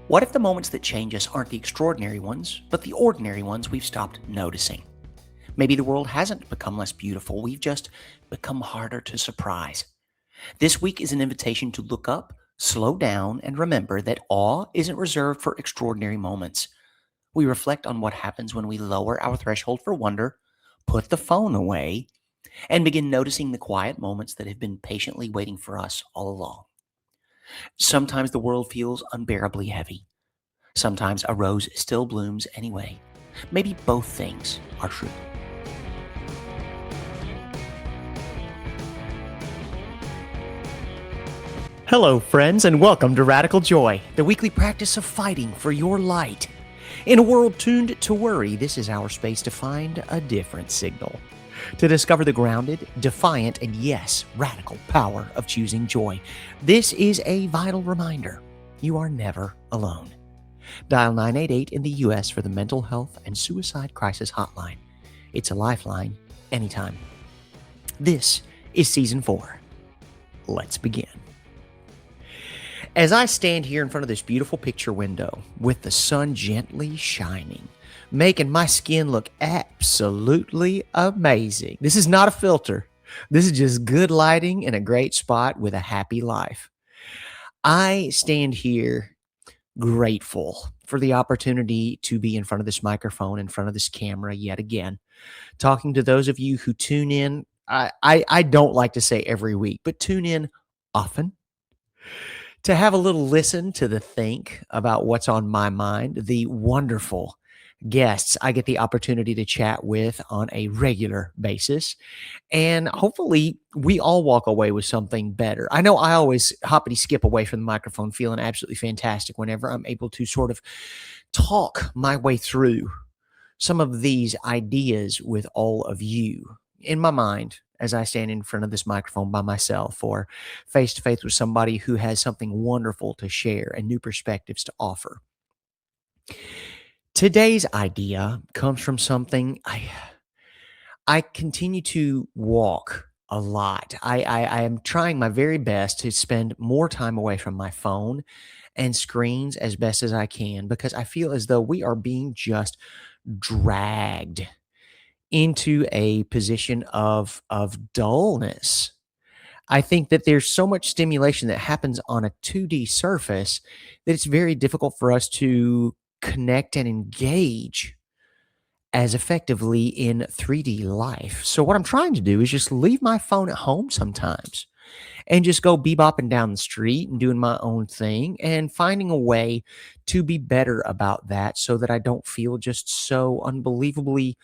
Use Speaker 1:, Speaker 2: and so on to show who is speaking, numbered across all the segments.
Speaker 1: What if the moments that change us aren't the extraordinary ones, but the ordinary ones we've stopped noticing? Maybe the world hasn't become less beautiful, we've just become harder to surprise. This week is an invitation to look up, slow down, and remember that awe isn't reserved for extraordinary moments. We reflect on what happens when we lower our threshold for wonder, put the phone away, and begin noticing the quiet moments that have been patiently waiting for us all along. Sometimes the world feels unbearably heavy. Sometimes a rose still blooms anyway. Maybe both things are true. Hello, friends, and welcome to Radical Joy, the weekly practice of fighting for your light. In a world tuned to worry, this is our space to find a different signal. To discover the grounded, defiant, and yes, radical power of choosing joy. This is a vital reminder. You are never alone. Dial 988 in the U.S. for the Mental Health and Suicide Crisis Hotline. It's a lifeline anytime. This is Season 4. Let's begin. As I stand here in front of this beautiful picture window with the sun gently shining, making my skin look absolutely amazing. This is not a filter. This is just good lighting in a great spot with a happy life. I stand here grateful for the opportunity to be in front of this microphone, in front of this camera yet again, talking to those of you who tune in. I don't like to say every week, but tune in often to have a little listen to the think about what's on my mind, the wonderful guests I get the opportunity to chat with on a regular basis. And hopefully we all walk away with something better. I know I always hoppity skip away from the microphone feeling absolutely fantastic whenever I'm able to sort of talk my way through some of these ideas with all of you in my mind as I stand in front of this microphone by myself or face to face with somebody who has something wonderful to share and new perspectives to offer. Today's idea comes from something I continue to walk a lot. I am trying my very best to spend more time away from my phone and screens as best as I can because I feel as though we are being just dragged into a position of dullness. I think that there's so much stimulation that happens on a 2D surface that it's very difficult for us to connect and engage as effectively in 3D life. So what I'm trying to do is just leave my phone at home sometimes and just go bebopping down the street and doing my own thing and finding a way to be better about that so that I don't feel just so unbelievably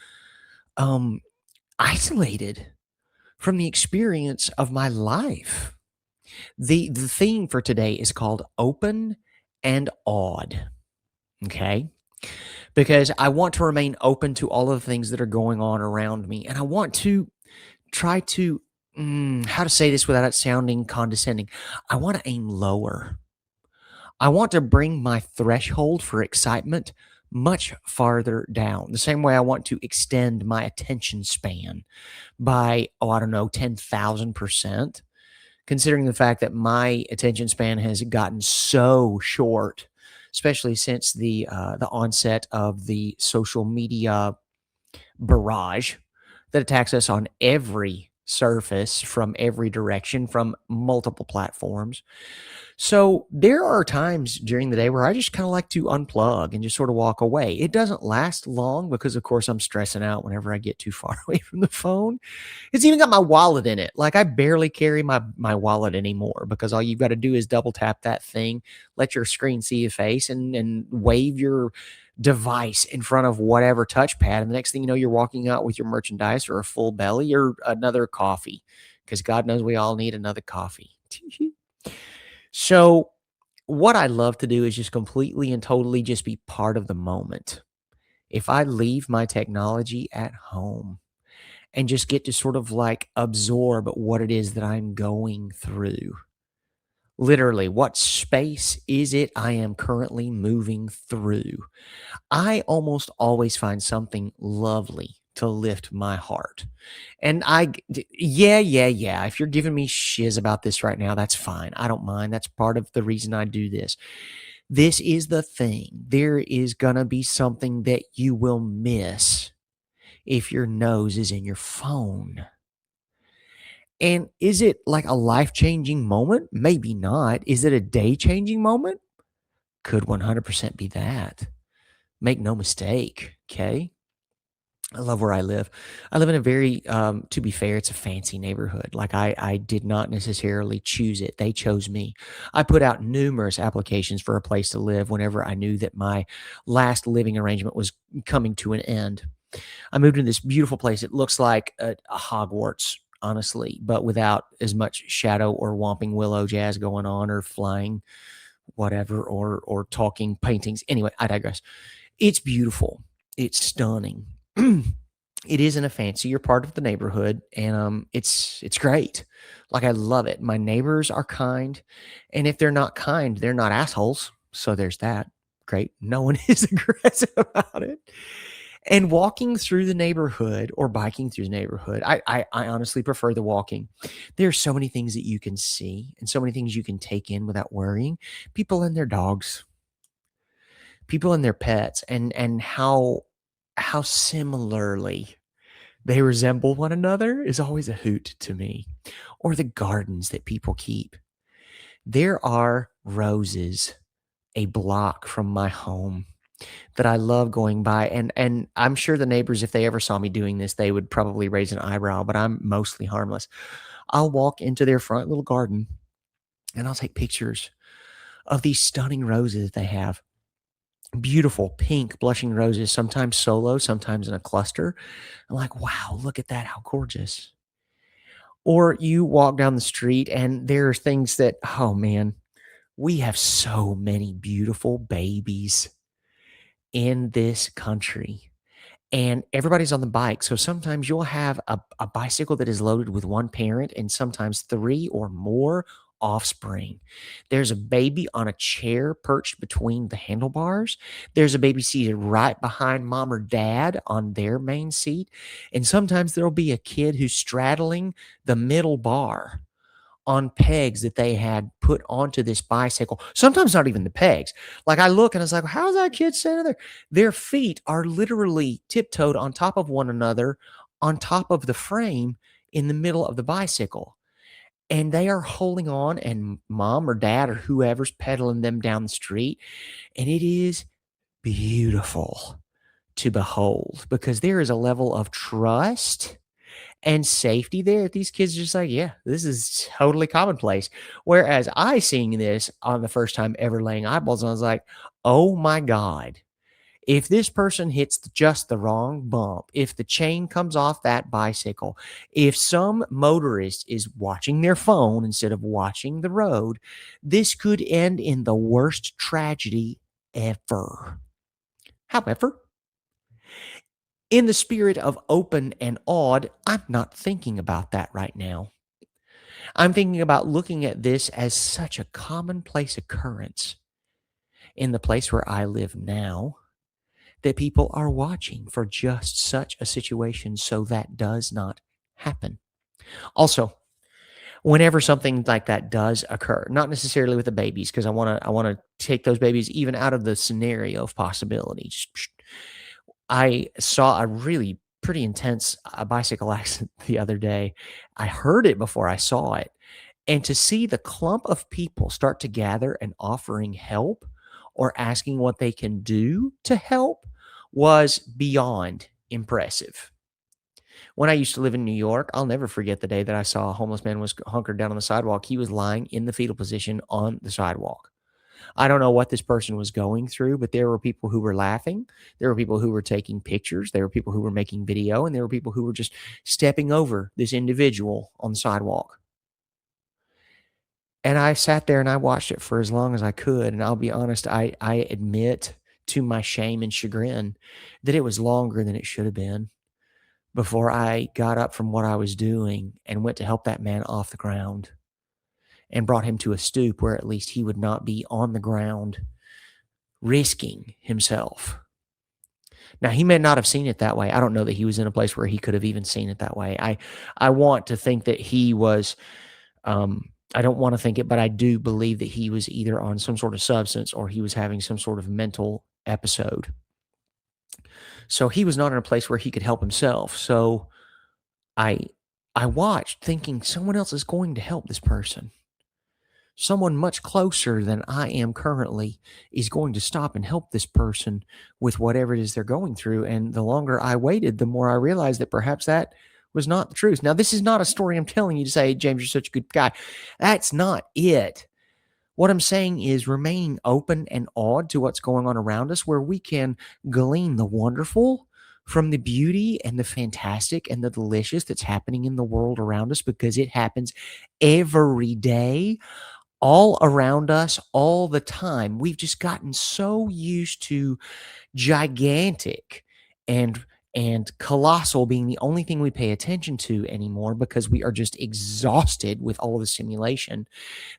Speaker 1: um isolated from the experience of my life. The theme for today is called open and awed. Okay? Because I want to remain open to all of the things that are going on around me. And I want to try to, how to say this without it sounding condescending. I want to aim lower. I want to bring my threshold for excitement much farther down. The same way I want to extend my attention span by, I don't know, 10,000%, considering the fact that my attention span has gotten so short, especially since the onset of the social media barrage that attacks us on every surface from every direction from multiple platforms. So there are times during the day where I just kind of like to unplug and just sort of walk away. It doesn't last long because, of course, I'm stressing out whenever I get too far away from the phone. It's even got my wallet in it. Like I barely carry my wallet anymore because all you've got to do is double tap that thing, let your screen see your face, and wave your device in front of whatever touchpad. And the next thing you know, you're walking out with your merchandise or a full belly or another coffee because God knows we all need another coffee. So what I love to do is just completely and totally just be part of the moment. If I leave my technology at home and just get to sort of like absorb what it is that I'm going through. Literally, what space is it I am currently moving through? I almost always find something lovely to lift my heart. And yeah. If you're giving me shiz about this right now, that's fine. I don't mind. That's part of the reason I do this. This is the thing. There is going to be something that you will miss if your nose is in your phone. And is it like a life changing moment? Maybe not. Is it a day changing moment? Could 100% be that. Make no mistake. Okay. I love where I live. I live in a very, to be fair, it's a fancy neighborhood. Like I did not necessarily choose it. They chose me. I put out numerous applications for a place to live whenever I knew that my last living arrangement was coming to an end. I moved into this beautiful place. It looks like a Hogwarts, honestly, but without as much shadow or whomping willow jazz going on or flying whatever or talking paintings. Anyway, I digress. It's beautiful. It's stunning. It is in a fancier part of the neighborhood, and it's great. Like I love it. My neighbors are kind, and if they're not kind, they're not assholes. So there's that. Great. No one is aggressive about it. And walking through the neighborhood or biking through the neighborhood, I honestly prefer the walking. There's so many things that you can see and so many things you can take in without worrying. People and their dogs, people and their pets, and how similarly they resemble one another is always a hoot to me. Or the gardens that people keep. There are roses a block from my home that I love going by, and I'm sure the neighbors, if they ever saw me doing this, they would probably raise an eyebrow, but I'm mostly harmless. I'll walk into their front little garden, and I'll take pictures of these stunning roses that they have. Beautiful pink blushing roses, sometimes solo, sometimes in a cluster. I'm like, "Wow, look at that, how gorgeous." Or you walk down the street, and there are things that, oh, man, we have so many beautiful babies in this country. And everybody's on the bike. So sometimes you'll have a bicycle that is loaded with one parent and sometimes three or more offspring. There's a baby on a chair perched between the handlebars. There's a baby seated right behind mom or dad on their main seat. And sometimes there'll be a kid who's straddling the middle bar on pegs that they had put onto this bicycle. Sometimes not even the pegs. Like I look and I was like, how's that kid standing there? Their feet are literally tiptoed on top of one another, on top of the frame in the middle of the bicycle. And they are holding on, and mom or dad or whoever's pedaling them down the street. And it is beautiful to behold because there is a level of trust and safety there. These kids are just like, yeah, this is totally commonplace. Whereas I seeing this on the first time ever laying eyeballs, I was like, oh my God. If this person hits just the wrong bump, if the chain comes off that bicycle, if some motorist is watching their phone instead of watching the road, this could end in the worst tragedy ever. However, in the spirit of open and awed, I'm not thinking about that right now. I'm thinking about looking at this as such a commonplace occurrence in the place where I live now that people are watching for just such a situation so that does not happen. Also, whenever something like that does occur, not necessarily with the babies, because I want to take those babies even out of the scenario of possibility. I saw a really pretty intense bicycle accident the other day. I heard it before I saw it. And to see the clump of people start to gather and offering help or asking what they can do to help was beyond impressive. When I used to live in New York, I'll never forget the day that I saw a homeless man was hunkered down on the sidewalk. He was lying in the fetal position on the sidewalk. I don't know what this person was going through, but there were people who were laughing. There were people who were taking pictures. There were people who were making video, and there were people who were just stepping over this individual on the sidewalk. And I sat there and I watched it for as long as I could. And I'll be honest, I admit to my shame and chagrin that it was longer than it should have been before I got up from what I was doing and went to help that man off the ground and brought him to a stoop where at least he would not be on the ground risking himself. Now, he may not have seen it that way. I don't know that he was in a place where he could have even seen it that way. I want to think that he was I don't want to think it, but I do believe that he was either on some sort of substance or he was having some sort of mental episode. So he was not in a place where he could help himself. So I I watched thinking someone else is going to help this person. Someone much closer than I am currently is going to stop and help this person with whatever it is they're going through. And the longer I waited, the more I realized that perhaps that was not the truth. Now, this is not a story I'm telling you to say, James, you're such a good guy. That's not it. What I'm saying is remaining open and awed to what's going on around us, where we can glean the wonderful from the beauty and the fantastic and the delicious that's happening in the world around us, because it happens every day, all around us, all the time. We've just gotten so used to gigantic and colossal being the only thing we pay attention to anymore, because we are just exhausted with all of the stimulation,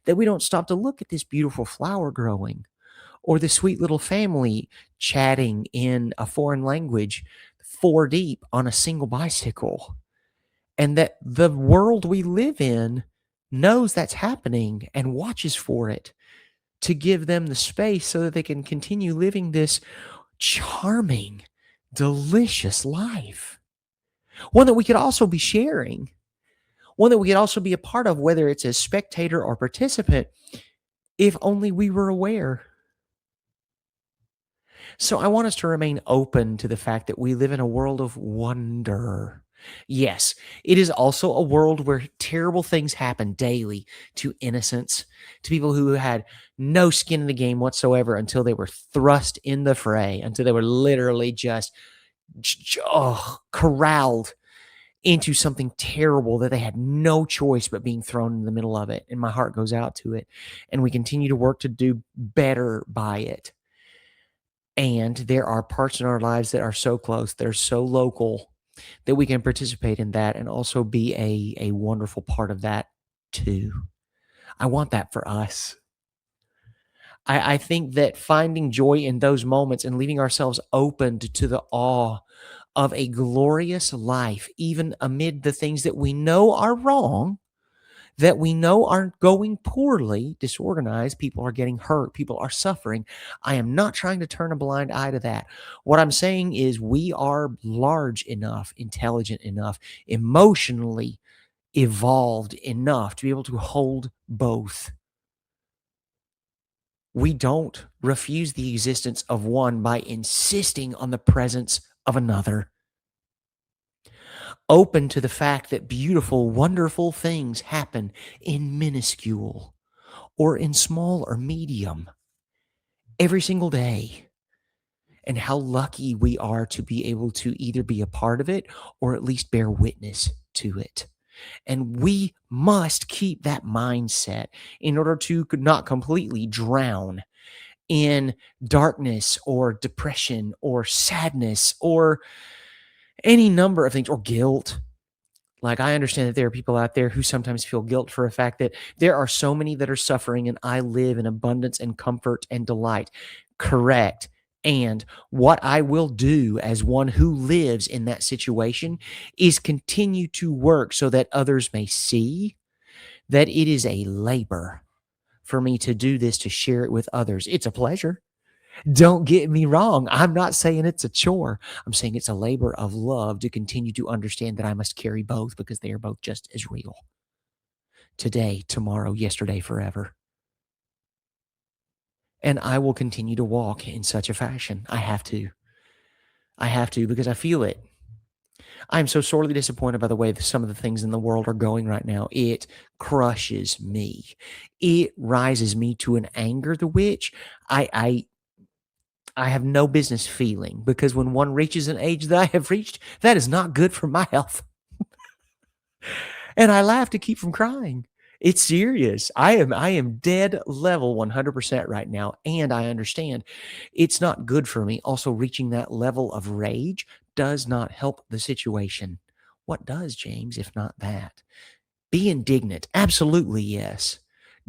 Speaker 1: that we don't stop to look at this beautiful flower growing or the sweet little family chatting in a foreign language 4 deep on a single bicycle, and that the world we live in knows that's happening and watches for it to give them the space so that they can continue living this charming, delicious life. One that we could also be sharing, one that we could also be a part of, whether it's as spectator or participant, if only we were aware. So I want us to remain open to the fact that we live in a world of wonder. Yes, it is also a world where terrible things happen daily to innocents, to people who had no skin in the game whatsoever until they were thrust in the fray, until they were literally just corralled into something terrible that they had no choice but being thrown in the middle of it. And my heart goes out to it. And we continue to work to do better by it. And there are parts in our lives that are so close, they're so local, that we can participate in that and also be a wonderful part of that too. I want that for us. I think that finding joy in those moments and leaving ourselves open to the awe of a glorious life, even amid the things that we know are wrong, that we know aren't going poorly, disorganized, people are getting hurt, people are suffering. I am not trying to turn a blind eye to that. What I'm saying is we are large enough, intelligent enough, emotionally evolved enough to be able to hold both. We don't refuse the existence of one by insisting on the presence of another. Open to the fact that beautiful, wonderful things happen in minuscule or in small or medium every single day. And how lucky we are to be able to either be a part of it or at least bear witness to it. And we must keep that mindset in order to not completely drown in darkness or depression or sadness or any number of things, or guilt. Like, I understand that there are people out there who sometimes feel guilt for a fact that there are so many that are suffering and I live in abundance and comfort and delight. Correct. And what I will do as one who lives in that situation is continue to work so that others may see that it is a labor for me to do this, to share it with others. It's a pleasure. Don't get me wrong. I'm not saying it's a chore. I'm saying it's a labor of love to continue to understand that I must carry both, because they are both just as real. Today, tomorrow, yesterday, forever. And I will continue to walk in such a fashion. I have to. I have to, because I feel it. I'm so sorely disappointed by the way that some of the things in the world are going right now. It crushes me. It rises me to an anger the which I have no business feeling, because when one reaches an age that I have reached, that is not good for my health. And I laugh to keep from crying. It's serious. I am dead level 100% right now, and I understand it's not good for me. Also, reaching that level of rage does not help the situation. What does, James, if not that? Be indignant. Absolutely, yes.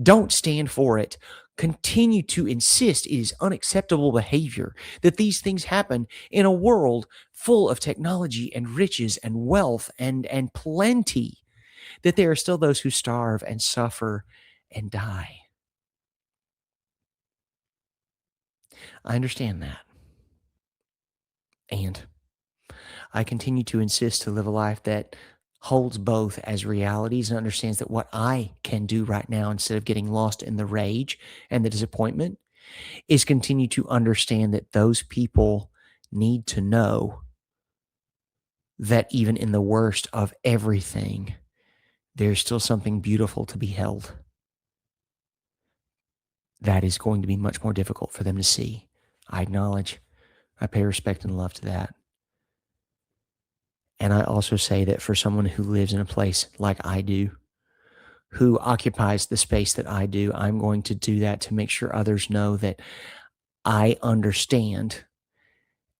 Speaker 1: Don't stand for it. Continue to insist it is unacceptable behavior that these things happen in a world full of technology and riches and wealth and plenty, that there are still those who starve and suffer and die. I understand that. And I continue to insist to live a life that holds both as realities and understands that what I can do right now, instead of getting lost in the rage and the disappointment, is continue to understand that those people need to know that even in the worst of everything, there's still something beautiful to be held. That is going to be much more difficult for them to see. I acknowledge. I pay respect and love to that. And I also say that for someone who lives in a place like I do, who occupies the space that I do, I'm going to do that to make sure others know that I understand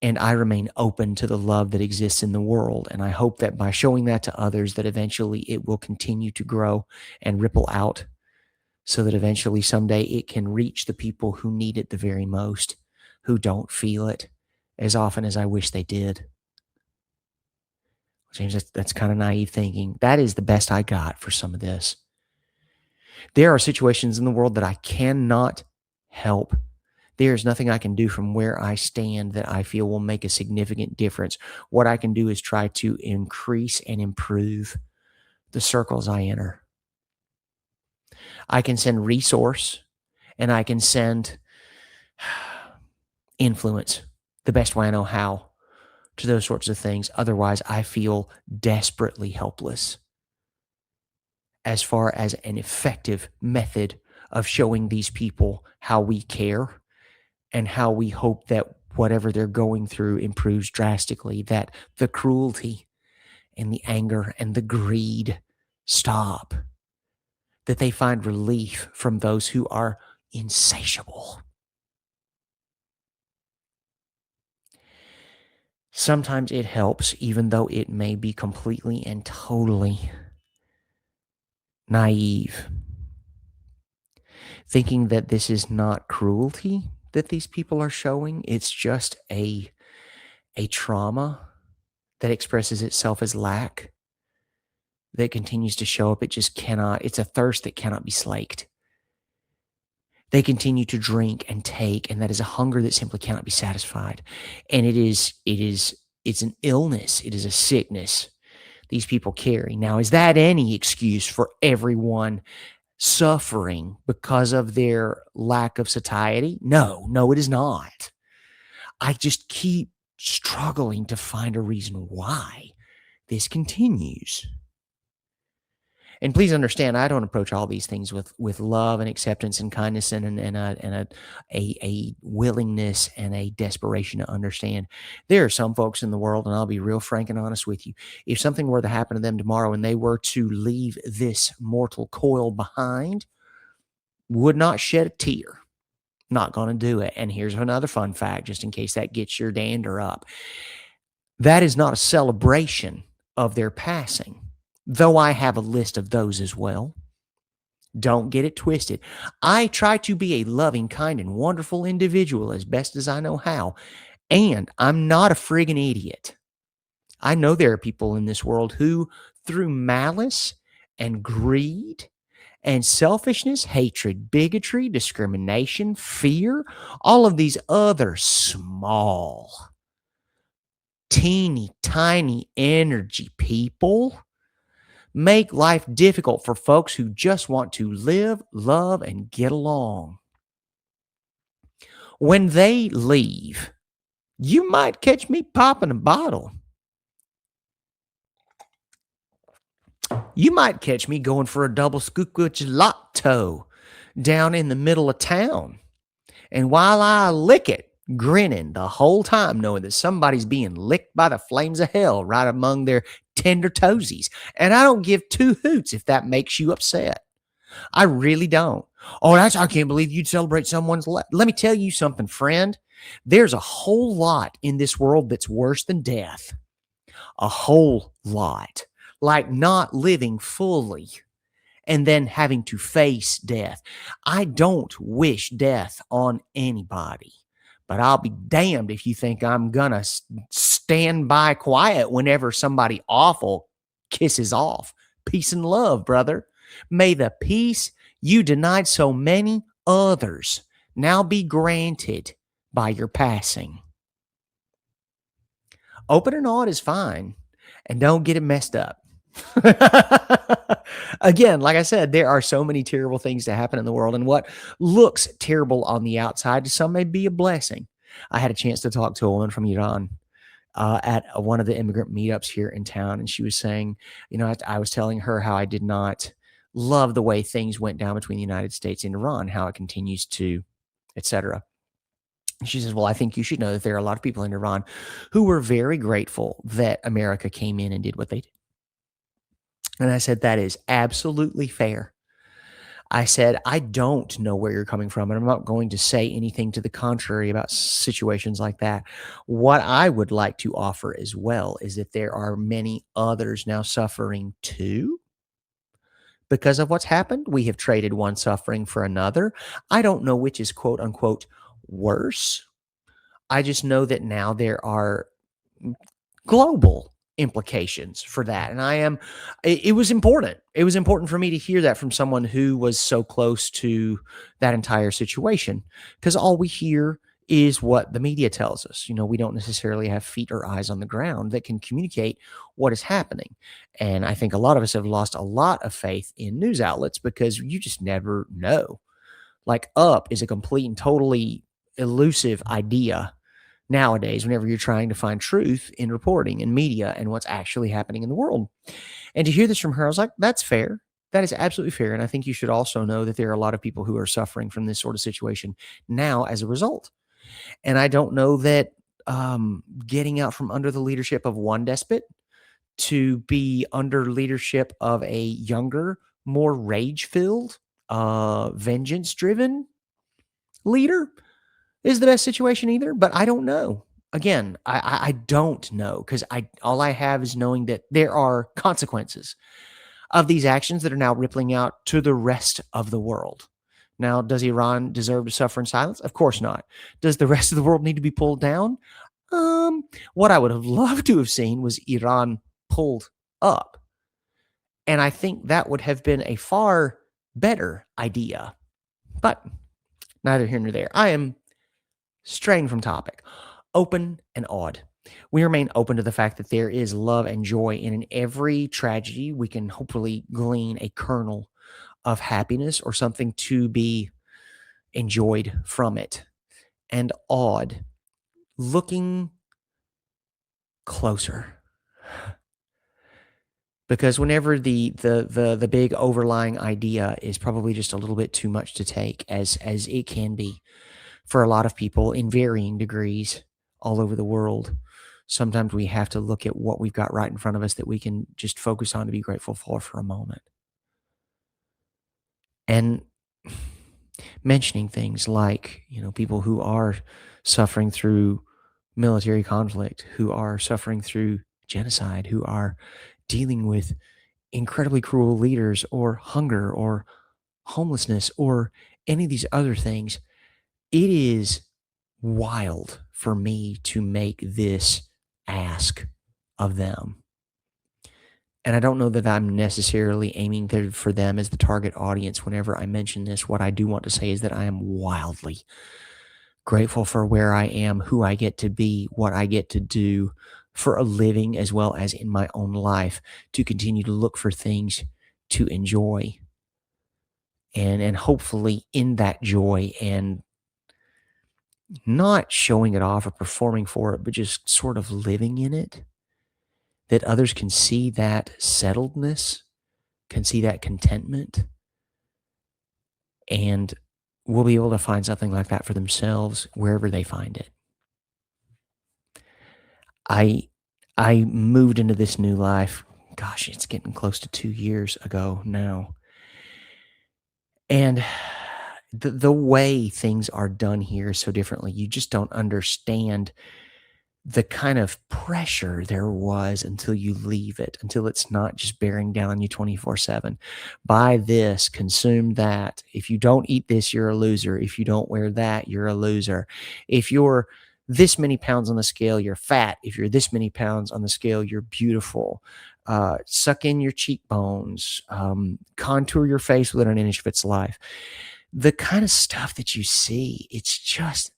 Speaker 1: and I remain open to the love that exists in the world. And I hope that by showing that to others, that eventually it will continue to grow and ripple out, so that eventually someday it can reach the people who need it the very most, who don't feel it as often as I wish they did. James, that's kind of naive thinking. That is the best I got for some of this. There are situations in the world that I cannot help. There is nothing I can do from where I stand that I feel will make a significant difference. What I can do is try to increase and improve the circles I enter. I can send resource and I can send influence the best way I know how to those sorts of things. Otherwise, I feel desperately helpless as far as an effective method of showing these people how we care and how we hope that whatever they're going through improves drastically, that the cruelty and the anger and the greed stop, that they find relief from those who are insatiable. Sometimes it helps, even though it may be completely and totally naive, thinking that this is not cruelty that these people are showing. It's just a trauma that expresses itself as lack, that continues to show up. It just cannot, it's a thirst that cannot be slaked. They continue to drink and take, and that is a hunger that simply cannot be satisfied. And it's an illness. It is a sickness these people carry. Now, is that any excuse for everyone suffering because of their lack of satiety? No, it is not. I just keep struggling to find a reason why this continues. And please understand, I don't approach all these things with love and acceptance and kindness and a willingness and a desperation to understand. There are some folks in the world, and I'll be real frank and honest with you. If something were to happen to them tomorrow and they were to leave this mortal coil behind, would not shed a tear. Not going to do it. And here's another fun fact, just in case that gets your dander up. That is not a celebration of their passing, though I have a list of those as well. Don't get it twisted. I try to be a loving, kind, and wonderful individual as best as I know how, and I'm not a friggin' idiot. I know there are people in this world who, through malice and greed and selfishness, hatred, bigotry, discrimination, fear, all of these other small, teeny tiny energy people make life difficult for folks who just want to live, love, and get along. When they leave, you might catch me popping a bottle. You might catch me going for a double scoop of gelato down in the middle of town. And while I lick it, grinning the whole time, knowing that somebody's being licked by the flames of hell right among their tender toesies. And I don't give two hoots if that makes you upset. I really don't. Oh, I can't believe you'd celebrate someone's life. Let me tell you something, friend. There's a whole lot in this world that's worse than death. A whole lot. Like not living fully and then having to face death. I don't wish death on anybody, but I'll be damned if you think I'm gonna stand by quiet whenever somebody awful kisses off. Peace and love, brother. May the peace you denied so many others, now be granted by your passing. Open and odd is fine, and don't get it messed up. Again, like I said, there are so many terrible things to happen in the world, and what looks terrible on the outside to some may be a blessing. I had a chance to talk to a woman from Iran at one of the immigrant meetups here in town, and she was saying, I was telling her how I did not love the way things went down between the United States and Iran, how it continues to, etc. She says, well, I think you should know that there are a lot of people in Iran who were very grateful that America came in and did what they did. And I said, that is absolutely fair. I said, I don't know where you're coming from, and I'm not going to say anything to the contrary about situations like that. What I would like to offer as well is that there are many others now suffering too because of what's happened. We have traded one suffering for another. I don't know which is quote unquote worse. I just know that now there are global implications for that. And it was important. It was important for me to hear that from someone who was so close to that entire situation because all we hear is what the media tells us. We don't necessarily have feet or eyes on the ground that can communicate what is happening. And I think a lot of us have lost a lot of faith in news outlets because you just never know. Like up is a complete and totally elusive idea nowadays whenever you're trying to find truth in reporting and media and what's actually happening in the world. And to hear this from her, I was like, that's fair. That is absolutely fair. And I think you should also know that there are a lot of people who are suffering from this sort of situation now as a result. And I don't know that getting out from under the leadership of one despot to be under leadership of a younger, more rage filled, vengeance driven leader is the best situation either, but I don't know. Again, I don't know because I all I have is knowing that there are consequences of these actions that are now rippling out to the rest of the world. Now, does Iran deserve to suffer in silence? Of course not. Does the rest of the world need to be pulled down? What I would have loved to have seen was Iran pulled up. And I think that would have been a far better idea. But neither here nor there. I am straying from topic. Open and odd. We remain open to the fact that there is love and joy, and in every tragedy, we can hopefully glean a kernel of happiness or something to be enjoyed from it. And odd, looking closer. Because whenever the big overlying idea is probably just a little bit too much to take, as it can be for a lot of people in varying degrees all over the world, sometimes we have to look at what we've got right in front of us that we can just focus on to be grateful for a moment. And mentioning things like, people who are suffering through military conflict, who are suffering through genocide, who are dealing with incredibly cruel leaders or hunger or homelessness or any of these other things, it is wild for me to make this ask of them. And I don't know that I'm necessarily aiming for them as the target audience whenever I mention this. What I do want to say is that I am wildly grateful for where I am, who I get to be, what I get to do for a living, as well as in my own life, to continue to look for things to enjoy. And hopefully in that joy and not showing it off or performing for it, but just sort of living in it, that others can see that settledness, can see that contentment, and will be able to find something like that for themselves wherever they find it. I I moved into this new life. Gosh, it's getting close to 2 years ago now. And the way things are done here is so differently. You just don't understand the kind of pressure there was until you leave it, until it's not just bearing down on you 24/7. Buy this, consume that. If you don't eat this, you're a loser. If you don't wear that, you're a loser. If you're this many pounds on the scale, you're fat. If you're this many pounds on the scale, you're beautiful. suck in your cheekbones, contour your face within an inch of its life. The kind of stuff that you see, it's just,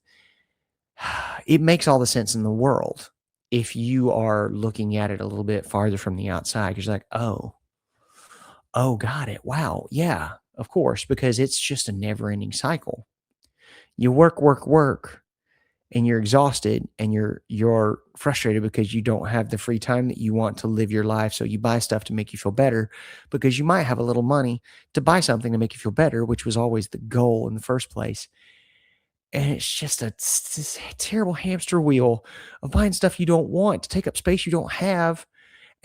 Speaker 1: it makes all the sense in the world if you are looking at it a little bit farther from the outside. 'Cause you're like, oh, got it. Wow. Yeah, of course, because it's just a never ending cycle. You work, work, work, and you're exhausted and you're frustrated because you don't have the free time that you want to live your life. So you buy stuff to make you feel better because you might have a little money to buy something to make you feel better, which was always the goal in the first place. And it's just this terrible hamster wheel of buying stuff you don't want to take up space you don't have.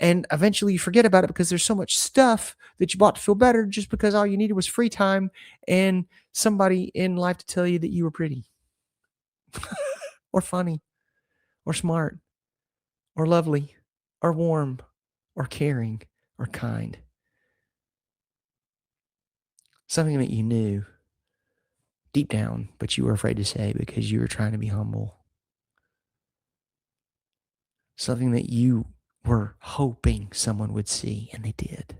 Speaker 1: And eventually you forget about it because there's so much stuff that you bought to feel better just because all you needed was free time and somebody in life to tell you that you were pretty or funny or smart or lovely or warm or caring or kind. Something that you knew deep down, but you were afraid to say because you were trying to be humble. Something that you were hoping someone would see, and they did.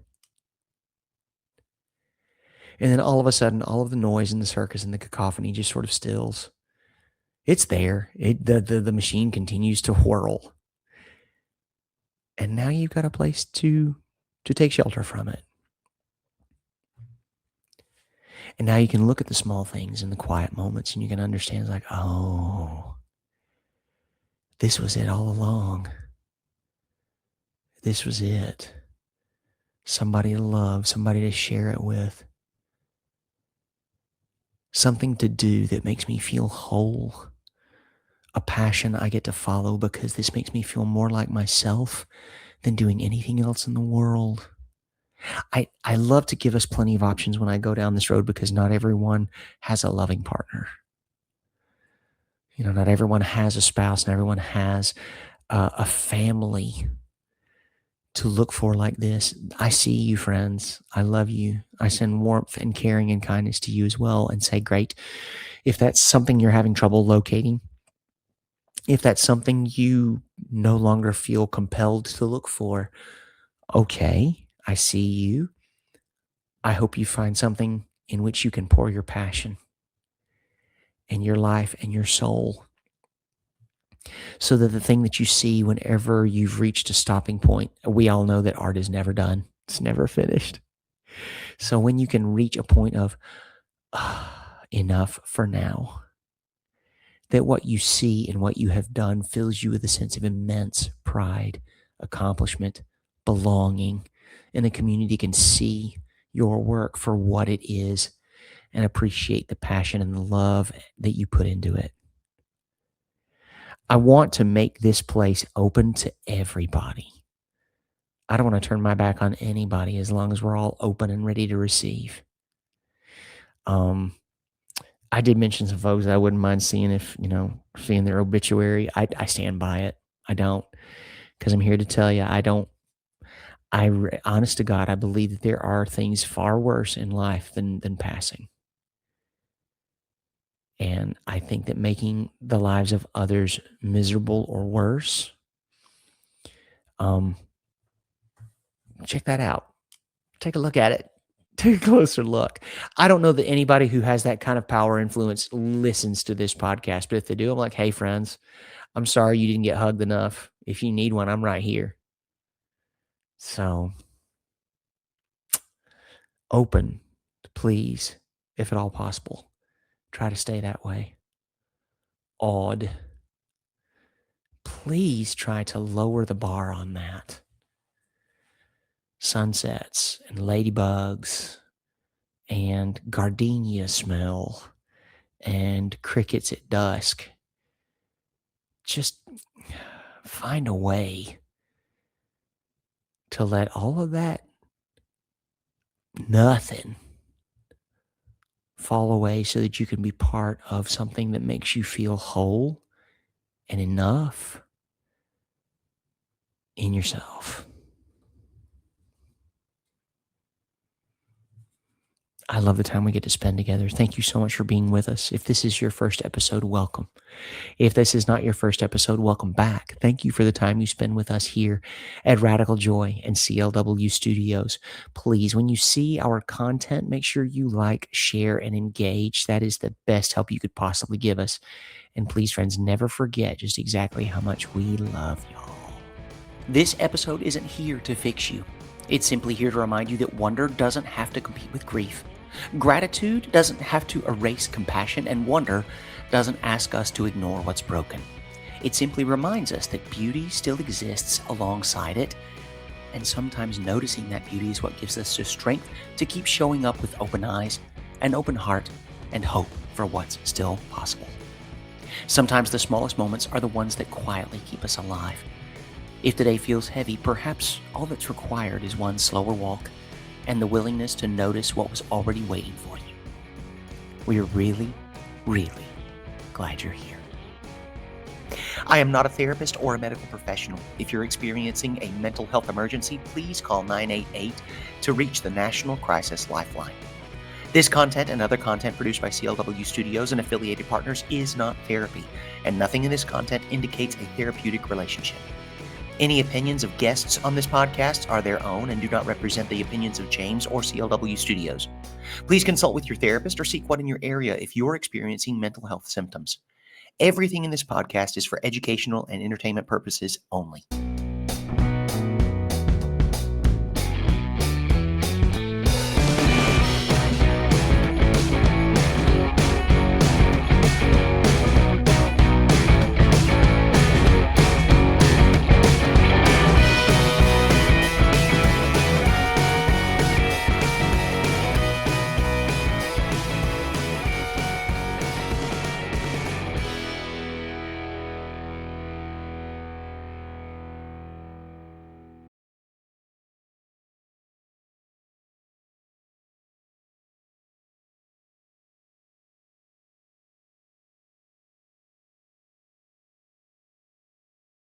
Speaker 1: And then all of a sudden, all of the noise in the circus and the cacophony just sort of stills. It's there. The machine continues to whirl. And now you've got a place to take shelter from it. And now you can look at the small things and the quiet moments and you can understand, like, oh, this was it all along. This was it. Somebody to love, somebody to share it with. Something to do that makes me feel whole. A passion I get to follow because this makes me feel more like myself than doing anything else in the world. I love to give us plenty of options when I go down this road because not everyone has a loving partner. You know, not everyone has a spouse, not everyone has a family to look for like this. I see you, friends. I love you. I send warmth and caring and kindness to you as well and say, great. If that's something you're having trouble locating, if that's something you no longer feel compelled to look for, okay, I see you. I hope you find something in which you can pour your passion and your life and your soul so that the thing that you see whenever you've reached a stopping point, we all know that art is never done. It's never finished. So when you can reach a point of enough for now, that what you see and what you have done fills you with a sense of immense pride, accomplishment, belonging, and the community can see your work for what it is and appreciate the passion and the love that you put into it. I want to make this place open to everybody. I don't want to turn my back on anybody as long as we're all open and ready to receive. I did mention some folks that I wouldn't mind seeing if, seeing their obituary. I stand by it. I don't, because I'm here to tell you, I don't, honest to God, I believe that there are things far worse in life than passing. And I think that making the lives of others miserable or worse, check that out. Take a look at it. Take a closer look. I don't know that anybody who has that kind of power influence listens to this podcast, but if they do, I'm like, hey, friends, I'm sorry you didn't get hugged enough. If you need one, I'm right here. So open, please, if at all possible. Try to stay that way. Awed. Please try to lower the bar on that. Sunsets and ladybugs and gardenia smell and crickets at dusk. Just find a way to let all of that nothing fall away so that you can be part of something that makes you feel whole and enough in yourself. I love the time we get to spend together. Thank you so much for being with us. If this is your first episode, welcome. If this is not your first episode, welcome back. Thank you for the time you spend with us here at Radical Joy and CLW Studios. Please, when you see our content, make sure you like, share, and engage. That is the best help you could possibly give us. And please, friends, never forget just exactly how much we love y'all. This episode isn't here to fix you. It's simply here to remind you that wonder doesn't have to compete with grief. Gratitude doesn't have to erase compassion, and wonder doesn't ask us to ignore what's broken. It simply reminds us that beauty still exists alongside it, and sometimes noticing that beauty is what gives us the strength to keep showing up with open eyes, an open heart, and hope for what's still possible. Sometimes the smallest moments are the ones that quietly keep us alive. If today feels heavy, perhaps all that's required is one slower walk and the willingness to notice what was already waiting for you. We are really, really glad you're here. I am not a therapist or a medical professional. If you're experiencing a mental health emergency, please call 988 to reach the National Crisis Lifeline. This content and other content produced by CLW Studios and affiliated partners is not therapy, and nothing in this content indicates a therapeutic relationship. Any opinions of guests on this podcast are their own and do not represent the opinions of James or CLW Studios. Please consult with your therapist or seek one in your area if you're experiencing mental health symptoms. Everything in this podcast is for educational and entertainment purposes only.